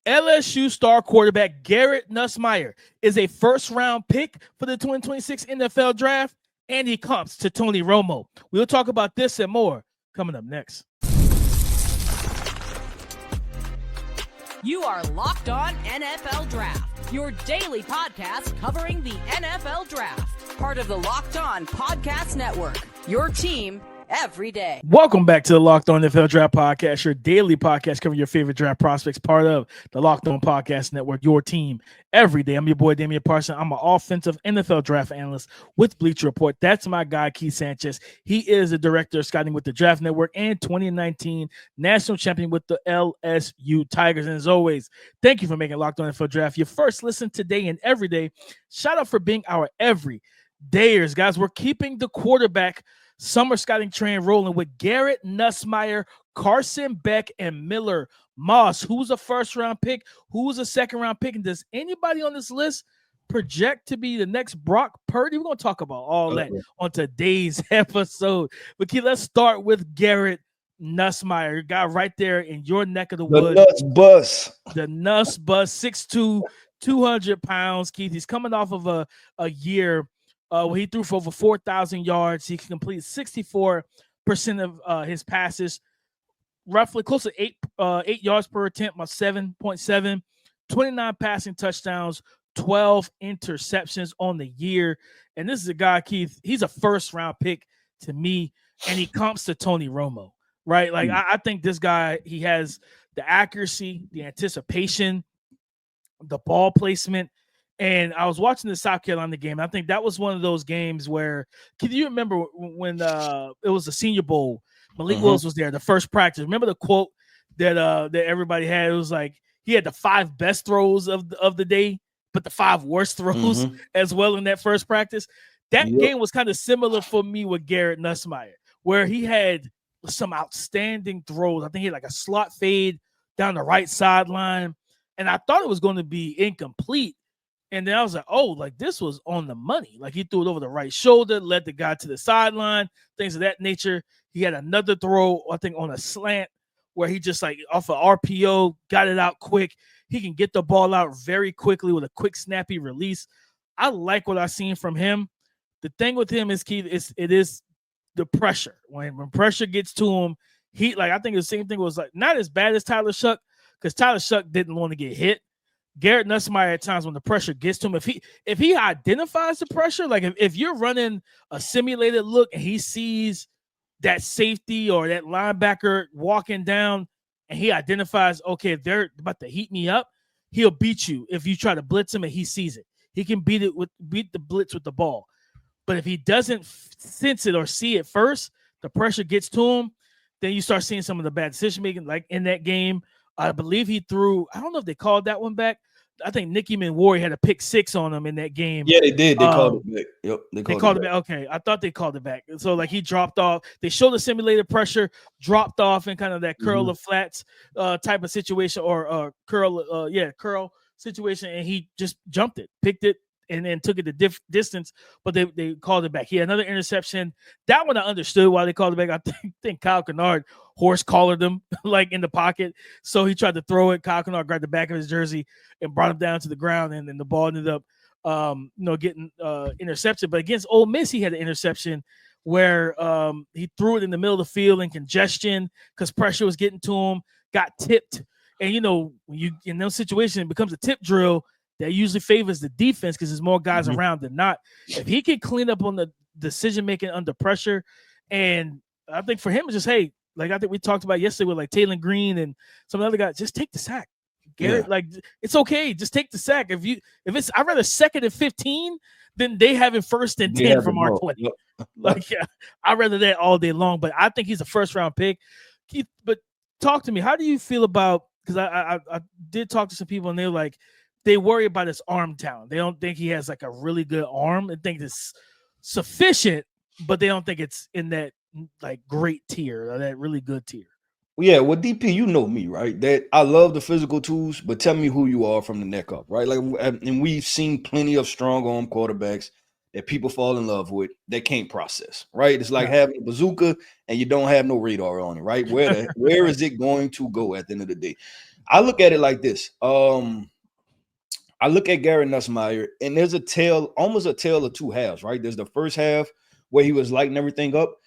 LSU star quarterback Garrett Nussmeier is a first-round pick for the 2026 NFL Draft, and he comes to Tony Romo. We'll talk about this and more coming up next. You are Locked On NFL Draft, your daily podcast covering the NFL Draft. Part of the Locked On Podcast Network, your team every day. Welcome back to the Locked On NFL Draft Podcast, your daily podcast covering your favorite draft prospects, part of the Locked On Podcast Network, your team every day. I'm your boy, Damian Parson. I'm an offensive NFL draft analyst with Bleacher Report. That's my guy, Keith Sanchez. He is the director of scouting with the Draft Network and 2019 national champion with the LSU Tigers. And as always, thank you for making Locked On NFL Draft your first listen today and every day. Shout out for being our every dayers, guys. We're keeping the quarterback summer scouting train rolling with Garrett Nussmeier, Carson Beck, and Miller Moss. Who's a first-round pick? Who's a second-round pick? And does anybody on this list project to be the next Brock Purdy? We're going to talk about all that on today's episode. But Keith, let's start with Garrett Nussmeier, your guy right there in your neck of the woods. The Nuss Bus, 6'2", 200 pounds. Keith, he's coming off of a year where he threw for over 4,000 yards. He can complete 64% of his passes, roughly close to 8 yards per attempt, about 7.7, 29 passing touchdowns, 12 interceptions on the year. And this is a guy, Keith, he's a first-round pick to me, and he comes to Tony Romo, right? Like, I think this guy, he has the accuracy, the anticipation, the ball placement. And I was watching the South Carolina game. I think that was one of those games where, can you remember when it was the Senior Bowl? Malik Willis was there, the first practice. Remember the quote that everybody had? It was like he had the 5 best throws of the day, but the 5 worst throws as well in that first practice. That game was kind of similar for me with Garrett Nussmeier, where he had some outstanding throws. I think he had like a slot fade down the right sideline, and I thought it was going to be incomplete. And then I was like, oh, like this was on the money. Like he threw it over the right shoulder, led the guy to the sideline, things of that nature. He had another throw, I think, on a slant where he just like off an RPO, got it out quick. He can get the ball out very quickly with a quick, snappy release. I like what I've seen from him. The thing with him is, Keith, it is the pressure. When pressure gets to him, I think the same thing was like not as bad as Tyler Shuck, because Tyler Shuck didn't want to get hit. Garrett Nussmeier at times when the pressure gets to him, if he identifies the pressure, like if you're running a simulated look and he sees that safety or that linebacker walking down and he identifies, okay, if they're about to heat me up, he'll beat you if you try to blitz him and he sees it. He can beat the blitz with the ball. But if he doesn't sense it or see it first, the pressure gets to him, then you start seeing some of the bad decision making, like in that game. I believe he threw, I don't know if they called that one back. I think Nicky Manwari had a pick 6 on him in that game. Yeah, they did. They called it back. Yep, they called it back. Okay, I thought they called it back. So, like, he dropped off. They showed the simulated pressure, dropped off in kind of that curl of flats type of situation or curl situation, and he just jumped it, picked it, and then took it the distance, but they called it back. He had another interception. That one I understood why they called it back. I think Kyle Kennard horse collared him like in the pocket. So he tried to throw it. Kyle Kennard grabbed the back of his jersey and brought him down to the ground, and then the ball ended up getting intercepted. But against Ole Miss, he had an interception where he threw it in the middle of the field in congestion because pressure was getting to him, got tipped. And, when you in those situations, it becomes a tip drill. That usually favors the defense because there's more guys around than not. If he can clean up on the decision-making under pressure, and I think for him, it's just, hey, like I think we talked about yesterday with like Taylor Green and some other guys, just take the sack. Garrett, like it's okay. Just take the sack. If it's, I'd rather 2nd and 15 than they having 1st and 10 from our 20. Like, yeah, I'd rather that all day long, but I think he's a first-round pick. Keith, but talk to me. How do you feel about, because I did talk to some people and they're like, they worry about his arm talent. They don't think he has like a really good arm. They think it's sufficient, but they don't think it's in that like great tier or that really good tier. Yeah, well, DP, you know me, right? That I love the physical tools, but tell me who you are from the neck up, right? Like, and we've seen plenty of strong arm quarterbacks that people fall in love with that can't process, right? It's like having a bazooka and you don't have no radar on it, right? Where is it going to go at the end of the day? I look at it like this. I look at Garrett Nussmeier, and there's almost a tale of two halves, right? There's the first half where he was lighting everything up,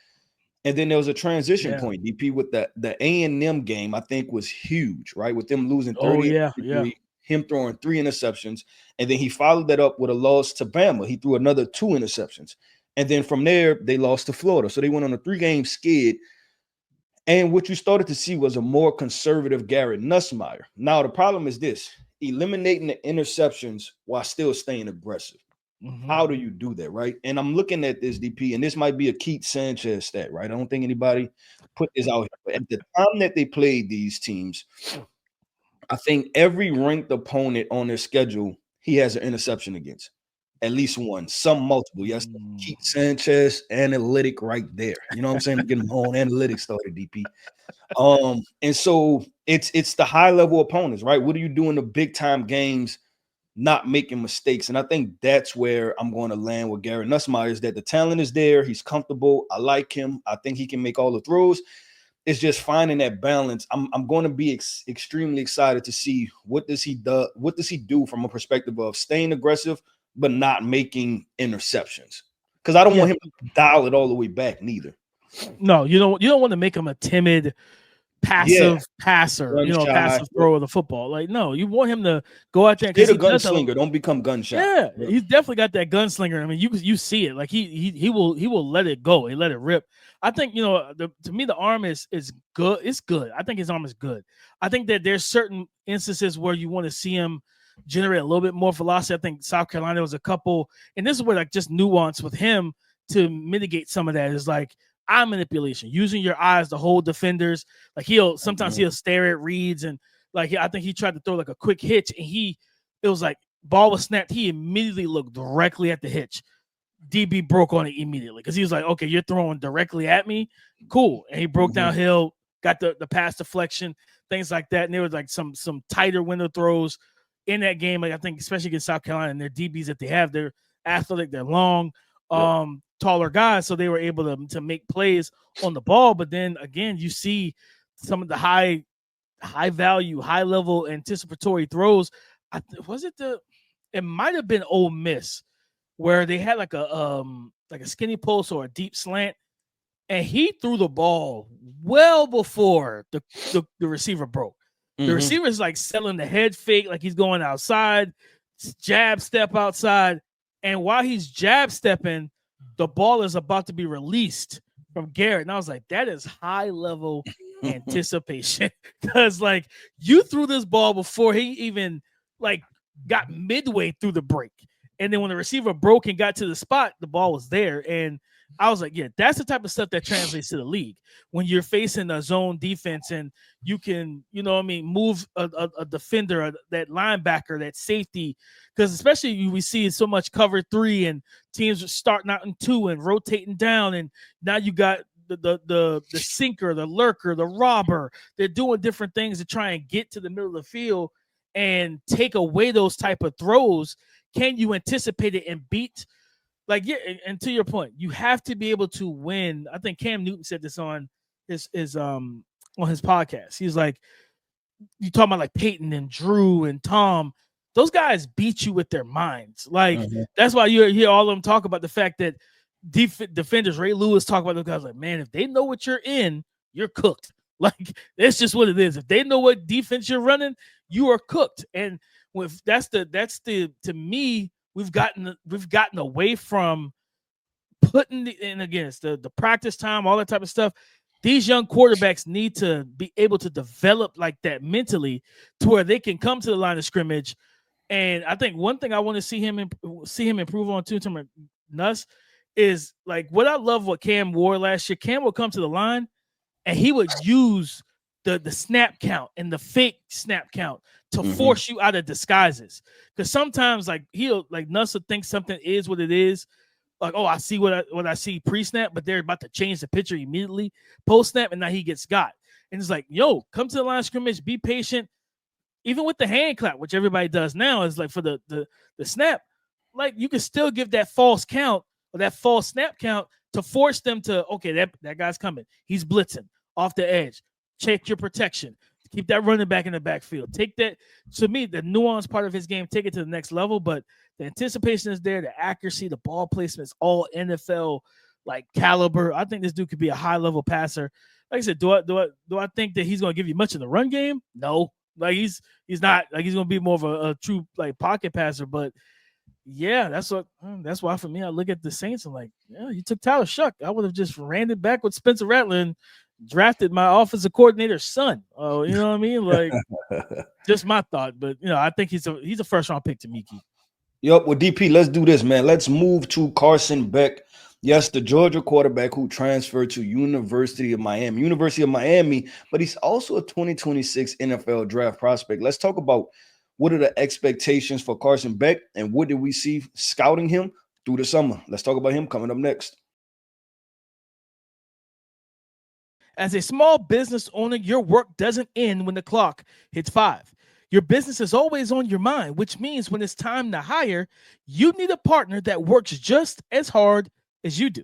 and then there was a transition point, DP, with the A&M game, I think was huge, right? With them losing 30-3, him throwing 3 interceptions, and then he followed that up with a loss to Bama. He threw another 2 interceptions. And then from there, they lost to Florida. So they went on a 3-game skid. And what you started to see was a more conservative Garrett Nussmeier. Now, the problem is this: eliminating the interceptions while still staying aggressive. Mm-hmm. How do you do that, right? And I'm looking at this, DP, and this might be a Keith Sanchez stat, right? I don't think anybody put this out here. But at the time that they played these teams, I think every ranked opponent on their schedule, he has an interception against. At least one, some multiple. Yes, Keith Sanchez analytic right there. You know what I'm saying? I'm getting my own analytics started, DP. And so it's the high level opponents, right? What do you do in the big time games? Not making mistakes. And I think that's where I'm going to land with Garrett Nussmeier, is that the talent is there. He's comfortable. I like him. I think he can make all the throws. It's just finding that balance. I'm going to be extremely excited to see what does he do from a perspective of staying aggressive but not making interceptions, because I don't want him to dial it all the way back neither. No, you don't want to make him a timid, passive passer, passive thrower of the football. Like, no, you want him to go out there and get a gunslinger. Don't become gunshot. Yeah, he's definitely got that gunslinger. I mean, you see it. Like he will let it go. He let it rip. I think to me the arm is good. It's good. I think his arm is good. I think that there's certain instances where you want to see him generate a little bit more velocity. I think South Carolina was a couple, and this is where like just nuance with him to mitigate some of that is like eye manipulation, using your eyes to hold defenders. Like he'll stare at reads, and like I think he tried to throw like a quick hitch, and it was like ball was snapped. He immediately looked directly at the hitch. DB broke on it immediately because he was like, okay, you're throwing directly at me. Cool. And he broke downhill, got the pass deflection, things like that. And there was like some tighter window throws in that game. Like I think especially against South Carolina and their DBs that they have, they're athletic, they're long, taller guys. So they were able to make plays on the ball. But then again, you see some of the high value, high level anticipatory throws. It might have been Ole Miss, where they had like a skinny post or a deep slant, and he threw the ball well before the receiver broke. The receiver is like selling the head fake, like he's going outside, jab step outside, and while he's jab stepping, the ball is about to be released from Garrett. And I was like, that is high level anticipation, because like you threw this ball before he even like got midway through the break. And then when the receiver broke and got to the spot, the ball was there. And I was like, yeah, that's the type of stuff that translates to the league. When you're facing a zone defense and you can, move a defender, that linebacker, that safety, because especially we see so much cover 3 and teams are starting out in 2 and rotating down. And now you got the sinker, the lurker, the robber. They're doing different things to try and get to the middle of the field and take away those type of throws. Can you anticipate it and beat? Like, yeah, and to your point, you have to be able to win. I think Cam Newton said this on his podcast. He's like, you talking about like Peyton and Drew and Tom, those guys beat you with their minds. Like, that's why you hear all of them talk about the fact that defenders, Ray Lewis, talk about those guys like, man, if they know what you're in, you're cooked. Like, that's just what it is. If they know what defense you're running, you are cooked. And to me, we've gotten away from putting in against the practice time, all that type of stuff. These young quarterbacks need to be able to develop like that mentally to where they can come to the line of scrimmage. And I think one thing I want to see him improve on too, Nuss, is like what I love what Cam wore last year. Cam would come to the line and he would use the snap count and the fake snap count to force you out of disguises. Because sometimes like Nuss would think something is what it is. Like, oh, I see what I see pre-snap, but they're about to change the picture immediately post-snap, and now he gets got. And it's like, yo, come to the line of scrimmage, be patient. Even with the hand clap, which everybody does now, is like for the snap, like you can still give that false count or that false snap count to force them to, okay, that guy's coming. He's blitzing off the edge. Check your protection. Keep that running back in the backfield. Take that, to me, the nuanced part of his game, take it to the next level. But the anticipation is there, the accuracy, the ball placement is all NFL like caliber. I think this dude could be a high level passer. Like I said, do I think that he's going to give you much in the run game? No. Like he's not like he's going to be more of a true like pocket passer. But yeah, that's why for me, I look at the Saints and like, yeah, you took Tyler Shuck. I would have just ran it back with Spencer Rattler and drafted my offensive coordinator's son. Oh, you know what I mean? Like, just my thought. But I think he's a first round pick to me, Keith. Yep. Well, DP, let's do this, man. Let's move to Carson Beck. Yes, the Georgia quarterback who transferred to University of Miami, but he's also a 2026 NFL draft prospect. Let's talk about what are the expectations for Carson Beck and what did we see scouting him through the summer. Let's talk about him coming up next. As a small business owner, your work doesn't end when the clock hits 5. Your business is always on your mind, which means when it's time to hire, you need a partner that works just as hard as you do.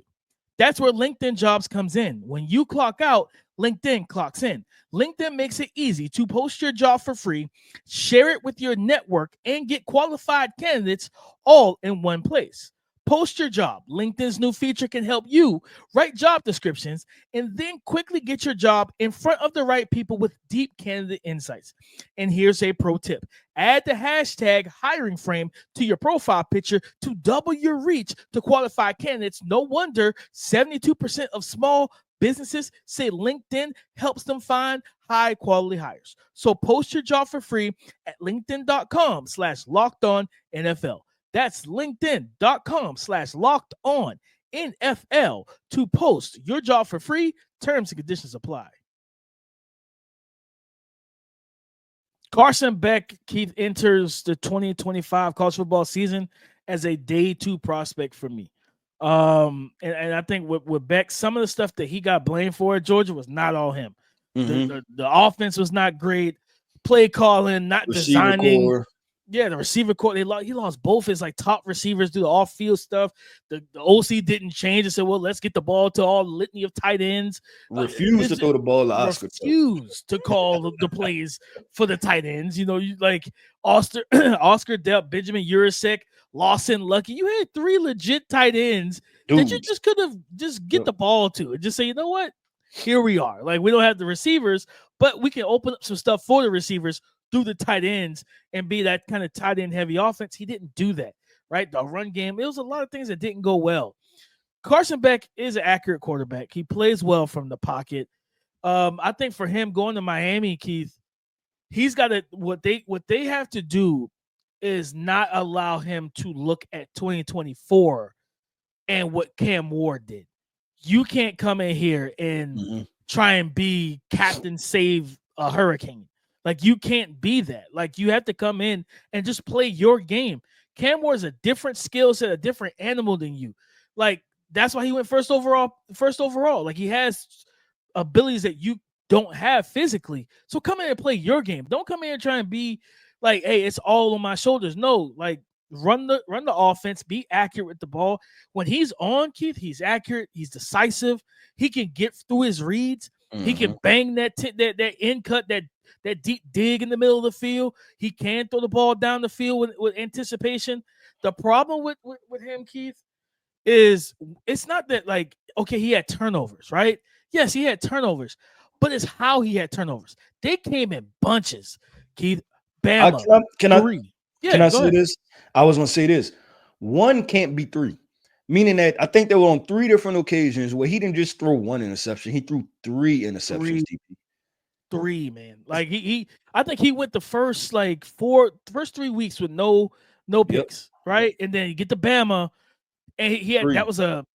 That's where LinkedIn Jobs comes in. When you clock out, LinkedIn clocks in. LinkedIn makes it easy to post your job for free, share it with your network, and get qualified candidates all in one place. Post your job. LinkedIn's new feature can help you write job descriptions and then quickly get your job in front of the right people with deep candidate insights. And here's a pro tip. Add the hashtag hiring frame to your profile picture to double your reach to qualified candidates. No wonder 72% of small businesses say LinkedIn helps them find high quality hires. So post your job for free at linkedin.com/lockedonnfl. That's linkedin.com/lockedonnfl to post your job for free. Terms and conditions apply. Carson Beck, Keith, enters the 2025 college football season as a day 2 prospect for me. And I think with Beck, some of the stuff that he got blamed for at Georgia was not all him. Mm-hmm. The offense was not great. Play calling, not receiver designing. core. Yeah, the receiver core, he lost both his like top receivers due to off-field stuff. The OC didn't change and said, well, let's get the ball to all litany of tight ends. Refused to throw the ball to Oscar. Refused to call the plays for the tight ends. You like Oscar Delp, Benjamin Urasek, Lawson Lucky. You had 3 legit tight ends that you just could have just get the ball to and just say, you know what? Here we are. Like, we don't have the receivers, but we can open up some stuff for the receivers through the tight ends and be that kind of tight end heavy offense. He didn't do that, right? The run game, it was a lot of things that didn't go well. Carson Beck is an accurate quarterback. He plays well from the pocket. I think for him going to Miami, Keith, he's got to what they have to do is not allow him to look at 2024 and what Cam Ward did. You can't come in here and try and be captain save a hurricane. Like, you can't be that. Like, you have to come in and just play your game. Cam Ward's a different skill set, a different animal than you. Like, that's why he went first overall. Like, he has abilities that you don't have physically. So come in and play your game. Don't come in and try and be like, hey, it's all on my shoulders. No, like, run the offense, be accurate with the ball. When he's on, Keith, he's accurate, he's decisive, he can get through his reads, he can bang that end cut, that deep dig in the middle of the field. He can throw the ball down the field with anticipation. The problem with him, Keith, is it's not that, like, okay, he had turnovers, right? Yes, he had turnovers, but it's how he had turnovers. They came in bunches, Keith. Bama, can I say this? I was going to say this. 1 can't be 3. Meaning that I think they were on 3 different occasions where he didn't just throw 1 interception. He threw 3 interceptions. 3, man. Like, I think he went the first 3 weeks with no picks, right? And then you get to Bama, and he had 3. That was a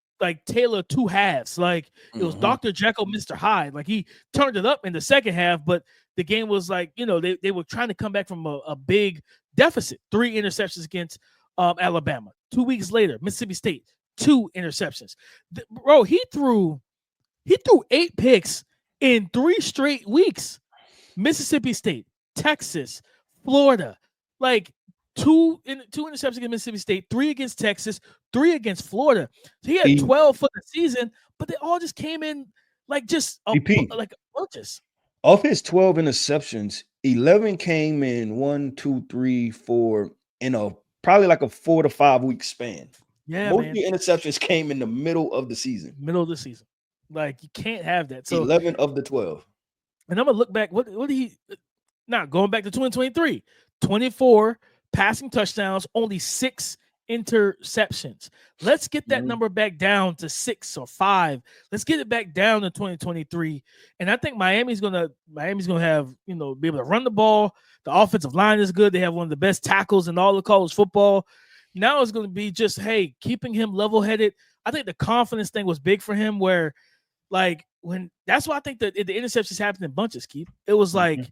Taylor 2 halves. Like, it was Dr. Jekyll, Mr. Hyde. Like, he turned it up in the second half, but the game was like, they were trying to come back from a big deficit. 3 interceptions against Alabama. 2 weeks later, Mississippi State, 2 interceptions. Bro, he threw 8 picks in 3 straight weeks. Mississippi State, Texas, Florida, like 2 interceptions against Mississippi State, 3 against Texas, 3 against Florida. So he had 12 for the season, but they all just came in like bunches. Of his 12 interceptions, 11 came in 1, 2, 3, 4 in a probably like a 4 to 5 week span. Yeah, Most of man. the interceptions came in the middle of the season. Middle of the season. Like, you can't have that. So, 11 of the 12. and I'm gonna look back. What did he now going back to 2023? 24 passing touchdowns, only 6 interceptions. Let's get that number back down to 6 or 5. Let's get it back down to 2023. And I think Miami's gonna have, be able to run the ball. The offensive line is good. They have one of the best tackles in all of college football. Now it's going to be just, hey, keeping him level-headed. I think the confidence thing was big for him, where that's why I think that the interceptions happened in bunches, Keith. It was like,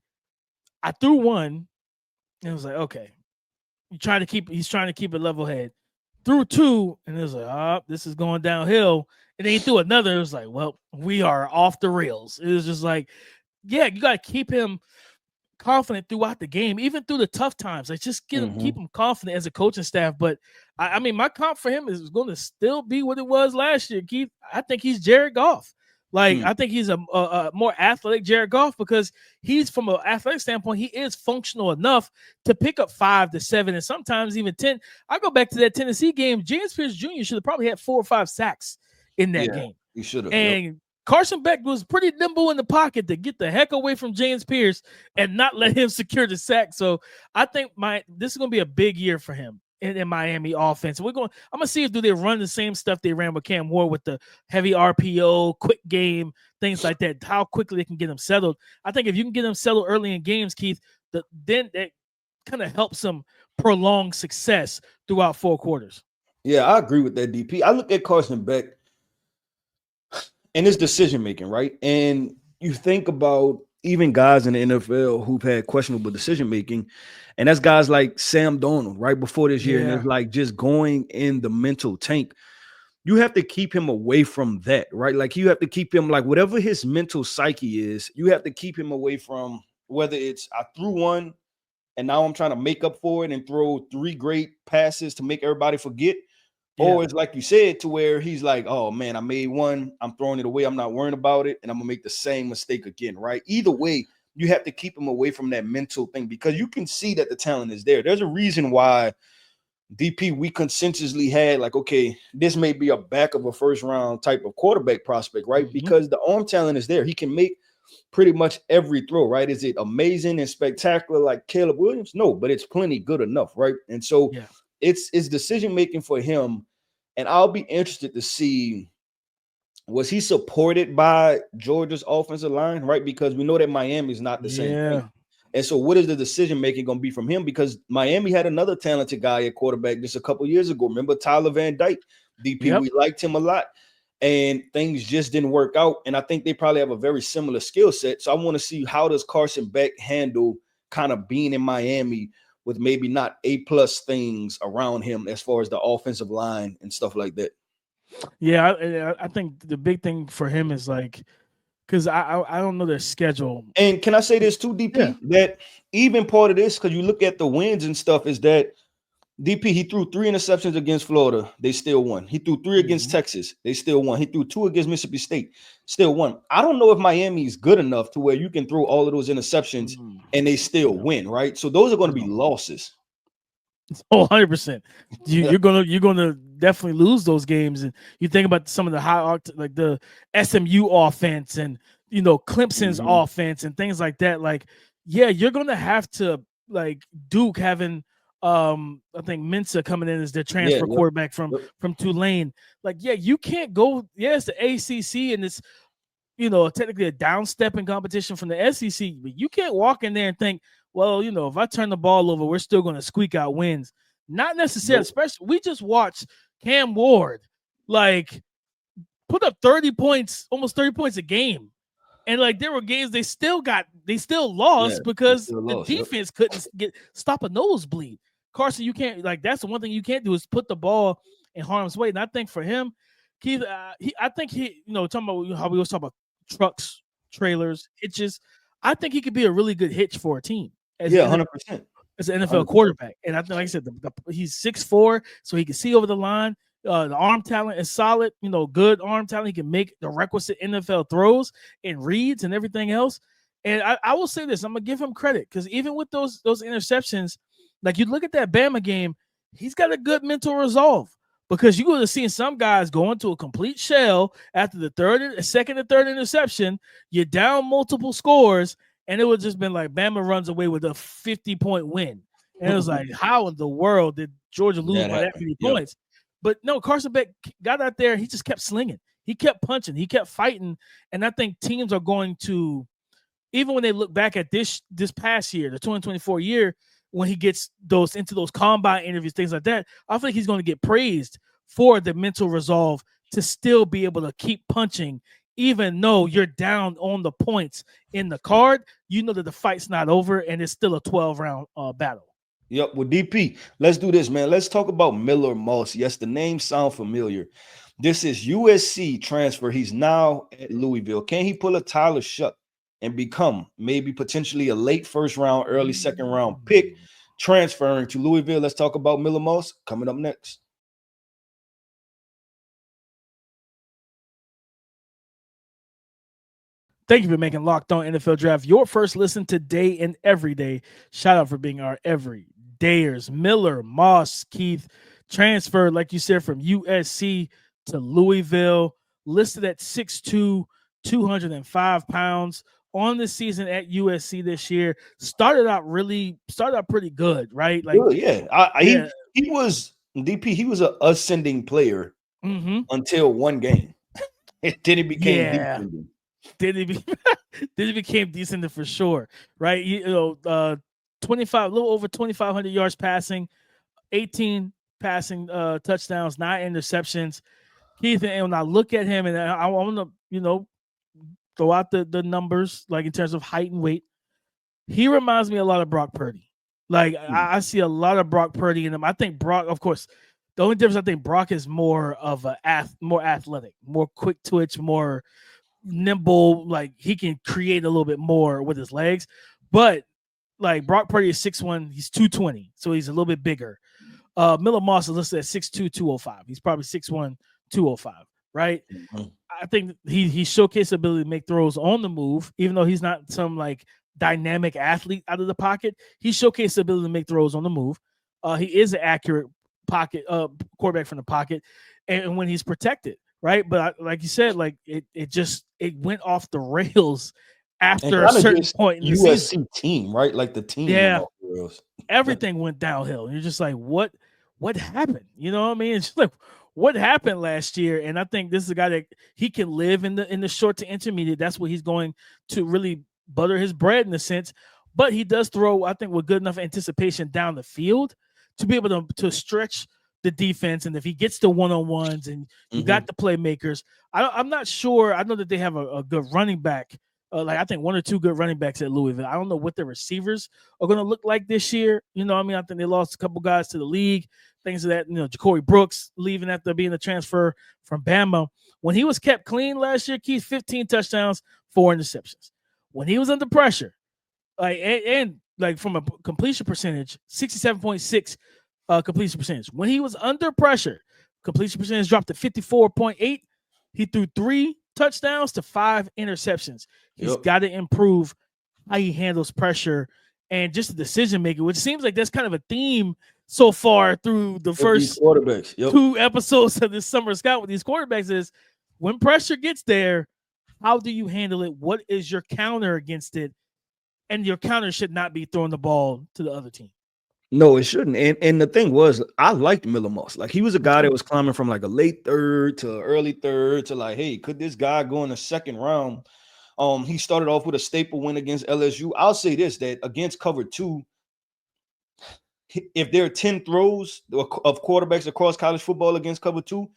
I threw one, and it was like, okay, he's trying to keep it level head. Threw 2, and it was like, this is going downhill. And then he threw another. It was like, well, we are off the rails. It was just like, yeah, you got to keep him confident throughout the game, even through the tough times. Like, just keep him confident as a coaching staff. But I mean, my comp for him is going to still be what it was last year, Keith. I think he's Jared Goff. Like, I think he's a more athletic Jared Goff, because he's, from an athletic standpoint, he is functional enough to pick up 5 to 7 and sometimes even 10. I go back to that Tennessee game. James Pierce Jr. should have probably had 4 or 5 sacks in that game. He should have. And Carson Beck was pretty nimble in the pocket to get the heck away from James Pierce and not let him secure the sack. So I think this is going to be a big year for him in Miami offense. I'm going to see if they run the same stuff they ran with Cam Ward, with the heavy RPO, quick game, things like that, how quickly they can get them settled. I think if you can get them settled early in games, Keith, then that kind of helps them prolong success throughout 4 quarters. Yeah, I agree with that, DP. I look at Carson Beck and his decision-making, right? And you think about even guys in the NFL who've had questionable decision-making, and that's guys like Sam Darnold right before this year, and it's like just going in the mental tank. You have to keep him away from that, right? Like, you have to keep him, like, whatever his mental psyche is, you have to keep him away from, whether it's I threw one and now I'm trying to make up for it and throw 3 great passes to make everybody forget. Or it's like you said, to where he's like, oh man, I made one, I'm throwing it away, I'm not worrying about it, and I'm gonna make the same mistake again, right? Either way, you have to keep him away from that mental thing, because you can see that the talent is there. There's a reason why, DP, we consensusly had like, okay, this may be a back of a first round type of quarterback prospect, right? Because the arm talent is there. He can make pretty much every throw, right? Is it amazing and spectacular like Caleb Williams? No, but it's plenty good enough, right? And so it's decision making for him, and I'll be interested to see, was he supported by Georgia's offensive line, right? Because we know that Miami is not the same thing. And so what is the decision making going to be from him? Because Miami had another talented guy at quarterback just a couple years ago. Remember Tyler Van Dyke? DP, we liked him a lot, and things just didn't work out. And I think they probably have a very similar skill set. So I want to see, how does Carson Beck handle kind of being in Miami with maybe not A+ things around him as far as the offensive line and stuff like that. Yeah, I think the big thing for him is like, because I don't know their schedule. And can I say this too, DP? That even part of this, because you look at the wins and stuff, is that DP, he threw 3 interceptions against Florida, they still won. He threw 3 against Texas, they still won. He threw 2 against Mississippi State, still won. I don't know if Miami is good enough to where you can throw all of those interceptions and they still win, right? So those are going to be losses. Oh, 100%. You're gonna definitely lose those games. And you think about some of the like the SMU offense and Clemson's offense and things like that. Like, yeah, you're gonna have to, like, Duke having I think Mensa coming in as their transfer quarterback from Tulane. Like, yeah, you can't go. Yeah, it's the ACC and it's technically a downstep competition from the SEC, but you can't walk in there and think, well, if I turn the ball over, we're still going to squeak out wins. Not necessarily. Especially, we just watched Cam Ward like put up 30 points, almost 30 points a game, and like there were games they still lost because the defense couldn't stop a nosebleed. Carson, you can't, like, that's the one thing you can't do is put the ball in harm's way. And I think for him, Keith, I think he, talking about how we was talking about trucks, trailers, hitches. I think he could be a really good hitch for a team. 100%. As an NFL quarterback. And I think, like I said, he's 6'4", so he can see over the line. The arm talent is solid, good arm talent. He can make the requisite NFL throws and reads and everything else. And I will say this, I'm gonna give him credit because even with those interceptions, like you look at that Bama game, he's got a good mental resolve because you would have seen some guys go into a complete shell after the second and third interception. You're down multiple scores, and it would just been like Bama runs away with a 50-point win. And it was like, how in the world did Georgia lose by that many points? But no, Carson Beck got out there. He just kept slinging. He kept punching. He kept fighting. And I think teams are going to, even when they look back at this past year, the 2024 year, when he gets into those combine interviews, things like that, I think he's going to get praised for the mental resolve to still be able to keep punching, even though you're down on the points in the card. You know that the fight's not over and it's still a 12-round battle. Yep. Well, DP, let's do this, man. Let's talk about Miller Moss. Yes, the name sounds familiar. This is USC transfer. He's now at Louisville. Can he pull a Tyler Shuck and become maybe potentially a late first round, early second round pick transferring to Louisville? Let's talk about Miller Moss coming up next. Thank you for making Locked On NFL Draft your first listen today and every day. Shout out for being our everydayers. Miller Moss, Keith, transferred, like you said, from USC to Louisville, listed at 6'2", 205 pounds on the season at USC this year. Started out pretty good, right? Like, good, yeah. He was DP. He was an ascending player until one game. Then he became descending. Then he became decent for sure, right? 25, a little over 2,500 yards passing, 18 passing touchdowns, 9 interceptions. Keith, and when I look at him, and I want to, throw out the numbers, like in terms of height and weight, he reminds me a lot of Brock Purdy. Like I see a lot of Brock Purdy in him. I think Brock, of course, the only difference, I think Brock is more of more athletic, more quick twitch, more nimble. Like he can create a little bit more with his legs. But like Brock Purdy is 6'1", he's 220, so he's a little bit bigger. Miller Moss is listed at 6'2", 205. He's probably 6'1", 205, right? I think he showcased the ability to make throws on the move, even though he's not some like dynamic athlete out of the pocket. He showcased the ability to make throws on the move. He is an accurate pocket quarterback from the pocket, and when he's protected, right? But like you said, like it went off the rails after a certain point in the USC season. Team, right? Like the team, yeah, everything went downhill. And you're just like, what happened? You know what I mean? It's just like, what happened last year? And I think this is a guy that he can live in the short to intermediate. That's what he's going to really butter his bread in a sense. But he does throw, I think, with good enough anticipation down the field to be able to stretch the defense. And if he gets the one-on-ones and you got the playmakers, I'm not sure. I know that they have a good running back. Like I think 1 or 2 good running backs at Louisville. I don't know what the receivers are going to look like this year. You know what I mean? I think they lost a couple guys to the league, things of that. Ja'Cory Brooks leaving after being a transfer from Bama. When he was kept clean last year, Keith, 15 touchdowns, 4 interceptions. When he was under pressure, and from a completion percentage, 67.6 completion percentage. When he was under pressure, completion percentage dropped to 54.8. He threw 3 touchdowns to 5 interceptions. He's got to improve how he handles pressure and just the decision making, which seems like that's kind of a theme so far through the first 2 episodes of this summer scout with these quarterbacks is when pressure gets there, how do you handle it? What is your counter against it? And your counter should not be throwing the ball to the other team. No, it shouldn't. And the thing was, I liked Miller Moss. Like he was a guy that was climbing from like a late third to early third to like, hey, could this guy go in the second round? He started off with a staple win against LSU. I'll say this, that against cover 2, if there are 10 throws of quarterbacks across college football against cover 2,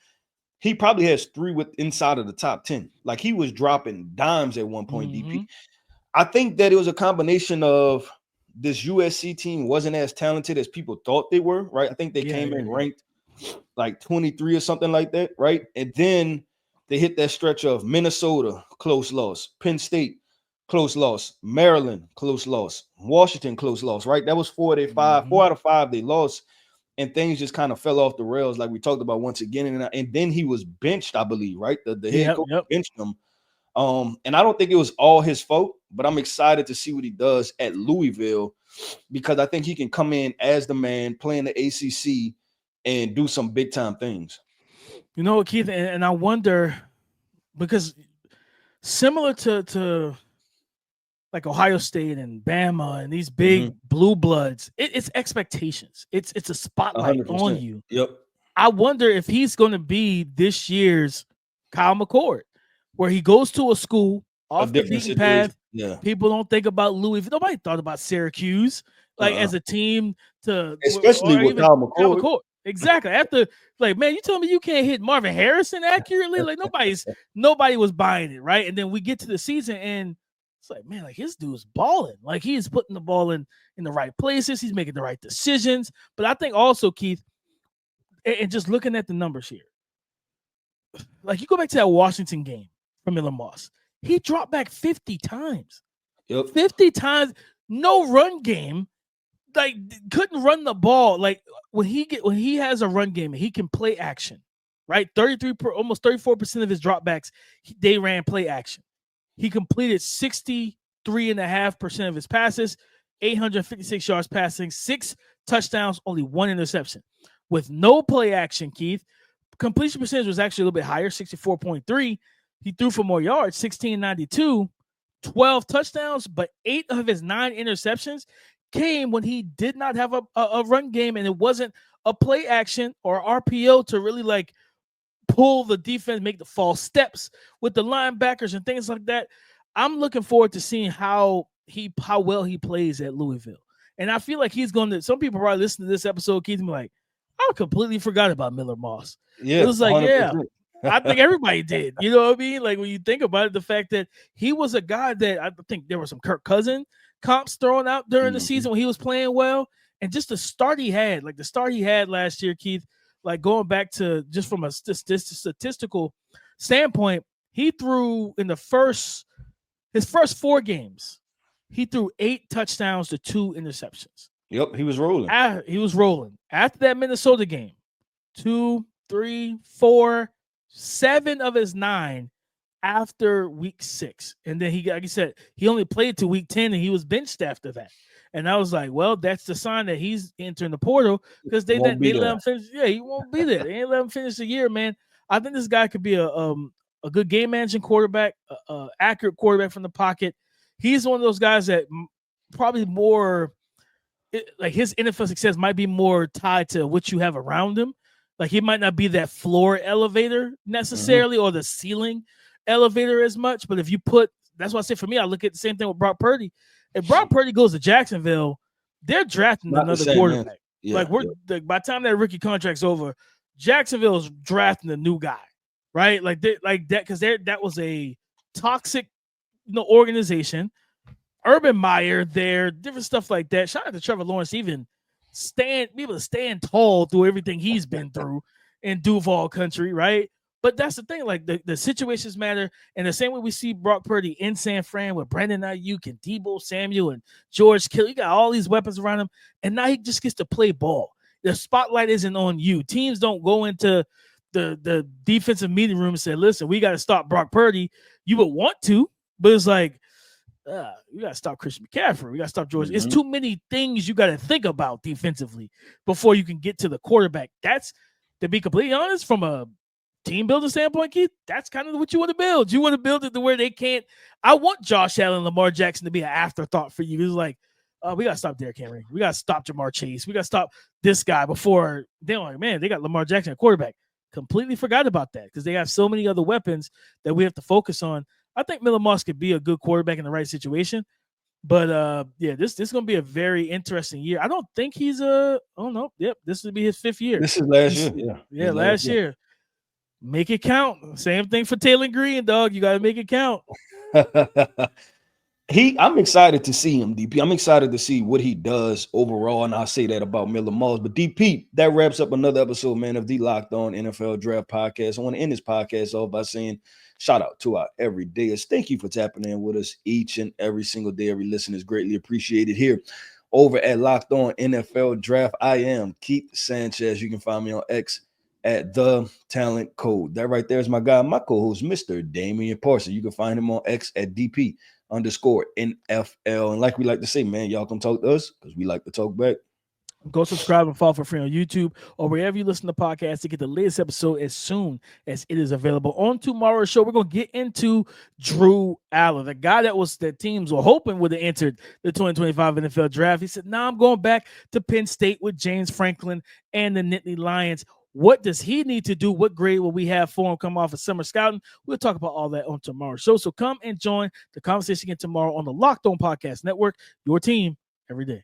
he probably has 3 inside of the top 10. Like he was dropping dimes at one point, DP. I think that it was a combination of this USC team wasn't as talented as people thought they were, right? I think they came in ranked like 23 or something like that, right? And then they hit that stretch of Minnesota, close loss, Penn State, close loss, Maryland, close loss, Washington, close loss, right? That was 4 out of 5 they lost, and things just kind of fell off the rails like we talked about once again. And then he was benched, I believe, right? The head coach benched him. And I don't think it was all his fault, but I'm excited to see what he does at Louisville because I think he can come in as the man, play in the ACC, and do some big time things. You know what, Keith, and I wonder because similar to like Ohio State and Bama and these big blue bloods, it's expectations. It's a spotlight 100%. on you. Yep. I wonder if he's going to be this year's Kyle McCord, where he goes to a school off the beaten path. Yeah. People don't think about Louisville. Nobody thought about Syracuse as a team especially with Kyle McCord. Exactly. After, like, man, you told me you can't hit Marvin Harrison accurately. Like nobody was buying it, right? And then we get to the season and it's like, man, like his dude's balling. Like he's putting the ball in the right places. He's making the right decisions. But I think also, Keith, and just looking at the numbers here, like you go back to that Washington game from Miller Moss, he dropped back 50 times. Yep. 50 times, no run game. Like couldn't run the ball. Like when he has a run game, he can play action, right? Almost 34% of his dropbacks, they ran play action. He completed 63.5% of his passes, 856 yards passing, 6 touchdowns, only 1 interception. With no play action, Keith, completion percentage was actually a little bit higher, 64.3. He threw for more yards, 1692, 12 touchdowns, but 8 of his 9 interceptions came when he did not have a run game, and it wasn't a play action or RPO to really like pull the defense, make the false steps with the linebackers and things like that. I'm looking forward to seeing how well he plays at Louisville. And I feel like he's going to, some people probably listen to this episode, Keith, and be like, I completely forgot about Miller Moss. Yeah, it was like, 100%. Yeah, I think everybody did. You know what I mean? Like when you think about it, the fact that he was a guy that I think there were some Kirk Cousins comps thrown out during the season when he was playing well. And just the start he had last year, Keith, like going back to just from a statistical standpoint, he threw in his first 4 games, he threw 8 touchdowns to 2 interceptions. Yep, he was rolling. After that Minnesota game, 2, 3, 4, 7 of his 9 after week 6. And then he, like you said, he only played to week 10 and he was benched after that. And I was like, well, that's the sign that he's entering the portal because they let him finish. Yeah, he won't be there. They ain't let him finish the year, man. I think this guy could be a good game managing quarterback, accurate quarterback from the pocket. He's one of those guys that probably more like his NFL success might be more tied to what you have around him. Like he might not be that floor elevator necessarily or the ceiling elevator as much. But if you that's why I say for me, I look at the same thing with Brock Purdy. If Brock Purdy goes to Jacksonville, they're drafting another quarterback. Yeah, like like by the time that rookie contract's over, Jacksonville's drafting a new guy, right? Like that because that was a toxic, organization. Urban Meyer there, different stuff like that. Shout out to Trevor Lawrence, be able to stand tall through everything he's been through in Duval country, right? But that's the thing, like the situations matter. And the same way we see Brock Purdy in San Fran with Brandon Ayuk and Deebo Samuel and George Kittle, you got all these weapons around him, and now he just gets to play ball. The spotlight isn't on you. Teams don't go into the defensive meeting room and say, listen, we got to stop Brock Purdy. You would want to, but it's like, you got to stop Christian McCaffrey. We got to stop George. It's too many things you got to think about defensively before you can get to the quarterback. That's, to be completely honest, from a team building standpoint, Keith, that's kind of what you want to build. You want to build it to where they can't. I want Josh Allen, Lamar Jackson to be an afterthought for you. It's like, we got to stop Derrick Henry. We got to stop Jamar Chase. We got to stop this guy before they're like, man, they got Lamar Jackson at quarterback. Completely forgot about that because they have so many other weapons that we have to focus on. I think Miller Moss could be a good quarterback in the right situation. But, this is going to be a very interesting year. I don't think he's oh, no. Yep, this would be his 5th year. This is last year. Yeah, last year. Make it count. Same thing for Taylor Green, dog. You got to make it count. I'm excited to see him, DP. I'm excited to see what he does overall, and I'll say that about Miller Moss. But DP, that wraps up another episode, man, of the Locked On NFL Draft Podcast. I want to end this podcast off by saying shout out to our everydayers. Thank you for tapping in with us each and every single day. Every listen is greatly appreciated here over at Locked On NFL Draft. I am Keith Sanchez. You can find me on X at The Talent Code. That right there is my guy, my co-host, Mr. Damian Parson. You can find him on X at DP_NFL. And like we like to say, man, y'all come talk to us because we like to talk back. Go subscribe and follow for free on YouTube or wherever you listen to podcasts to get the latest episode as soon as it is available. On tomorrow's show, we're going to get into Drew Allen, the guy that teams were hoping would have entered the 2025 NFL draft. He said, "Nah, I'm going back to Penn State with James Franklin and the Nittany Lions." What does he need to do? What grade will we have for him come off of summer scouting? We'll talk about all that on tomorrow's show. So come and join the conversation again tomorrow on the Locked On Podcast Network, your team every day.